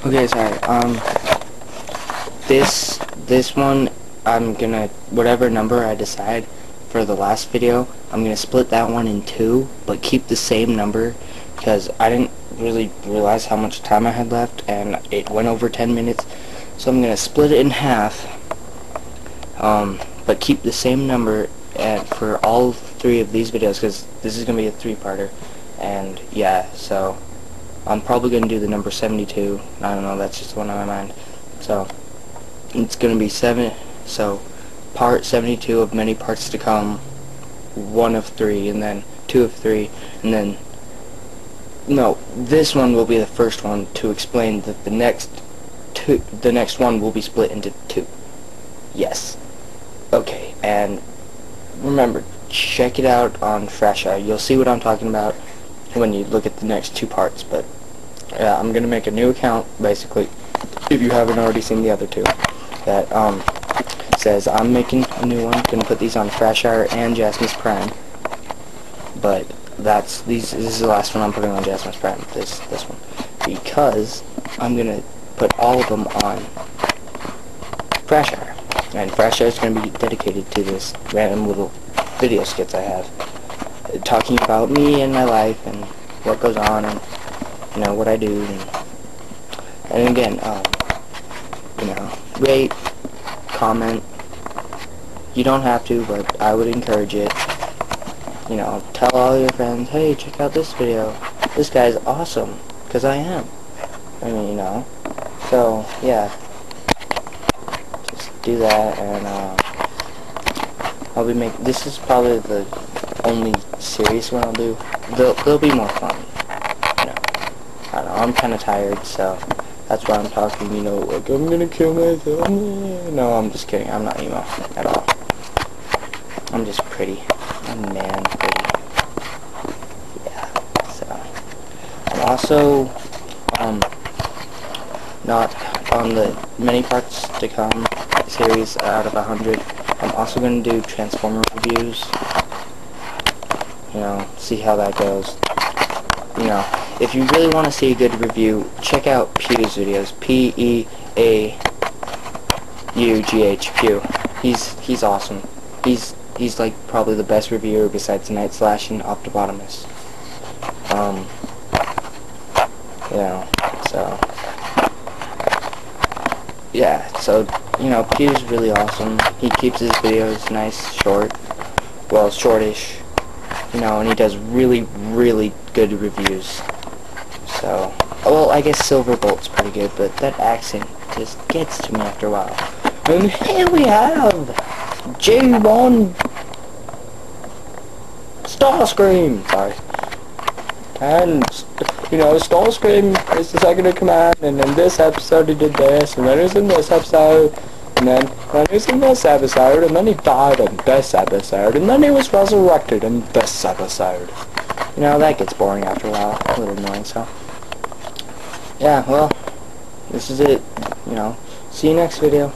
Okay, sorry. This one, I'm gonna, whatever number I decide for the last video, I'm gonna split that one in two, but keep the same number, because I didn't really realize how much time I had left, and it went over 10 minutes, so I'm gonna split it in half, but keep the same number for all three of these videos, because this is gonna be a three-parter, and yeah, so I'm probably going to do the number 72. I don't know, that's just the one on my mind. So, it's going to be part 72 of many parts to come, 1 of 3, and then 2 of 3, and then, no, this one will be the first one to explain that the next one will be split into 2. Yes. Okay, and remember, check it out on FreshEye. You'll see what I'm talking about when you look at the next 2 parts, but yeah, I'm gonna make a new account, basically, if you haven't already seen the other 2, that says I'm making a new one, gonna put these on FreshEye and Jasmus Prime, but this is the last one I'm putting on Jasmus Prime, this one, because I'm gonna put all of them on FreshEye, and FreshEye is gonna be dedicated to this random little video skits I have, talking about me and my life and what goes on and you know what I do, and again, you know, rate, comment. You don't have to, but I would encourage it. You know, tell all your friends, hey, check out this video. This guy's awesome, because I am. I mean, you know. So yeah, just do that, and I'll be making. This is probably the only serious one I'll do. They'll be more fun. I don't know, I'm kind of tired, so that's why I'm talking, you know, like, I'm gonna kill myself. No, I'm just kidding. I'm not emo at all. I'm just pretty. I'm man pretty. Yeah, so. I'm also, not on the many parts to come series out of 100. I'm also gonna do Transformer reviews. You know, see how that goes. You know, if you really want to see a good review, check out Pew's videos. P-E-A-U-G-H-Q. He's awesome. He's like probably the best reviewer besides Night Slash and Optibotimus. You know, so yeah, so you know, Pew's really awesome. He keeps his videos nice, short, well, shortish. You know, and he does really, really good reviews. So, well, I guess Silverbolt's pretty good, but that accent just gets to me after a while. And here we have J1 Starscream. Sorry. And, you know, Starscream is the second in command, and in this episode he did this, and then he was in this episode, and then he was in this episode, and then he died in this episode, and then he was resurrected in this episode. You know, that gets boring after a while, a little annoying, so. Yeah, well, this is it, you know. See you next video.